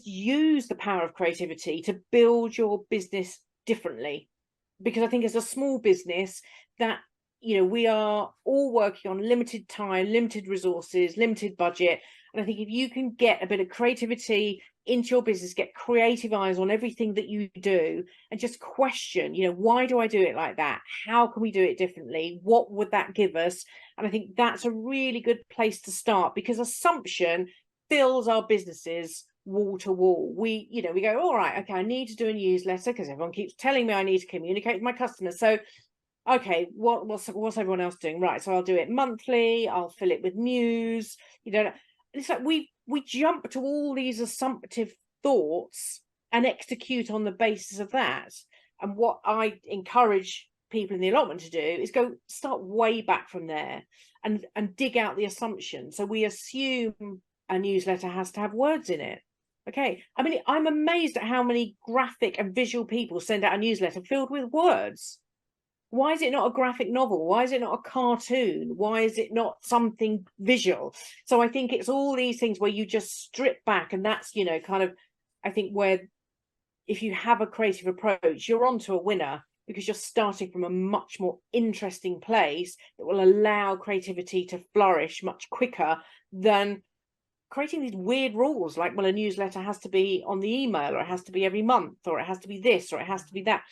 just use the power of creativity to build your business differently. Because I think as a small business that, we are all working on limited time, limited resources, limited budget. And I think if you can get a bit of creativity into your business, get creative eyes on everything that you do, and just question, why do I do it like that? How can we do it differently? What would that give us? And I think that's a really good place to start, because assumption fills our businesses wall to wall. We go, all right, okay, I need to do a newsletter because everyone keeps telling me I need to communicate with my customers. So okay, what's everyone else doing? Right, so I'll do it monthly, I'll fill it with news. It's like we jump to all these assumptive thoughts and execute on the basis of that. And what I encourage people in the allotment to do is start way back from there and dig out the assumption. So we assume a newsletter has to have words in it. Okay, I mean, I'm amazed at how many graphic and visual people send out a newsletter filled with words. Why is it not a graphic novel? Why is it not a cartoon? Why is it not something visual? So I think it's all these things where you just strip back, and that's, kind of, I think, where if you have a creative approach, you're onto a winner, because you're starting from a much more interesting place that will allow creativity to flourish much quicker than creating these weird rules like, well, a newsletter has to be on the email, or it has to be every month, or it has to be this, or it has to be that.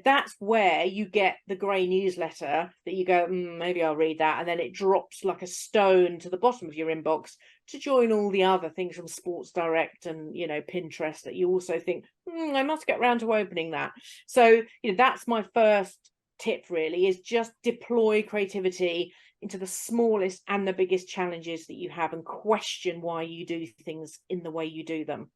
That's where you get the grey newsletter that you go, maybe I'll read that, and then it drops like a stone to the bottom of your inbox to join all the other things from Sports Direct and Pinterest that you also think, I must get around to opening that. So that's my first tip, really, is just deploy creativity into the smallest and the biggest challenges that you have, and question why you do things in the way you do them.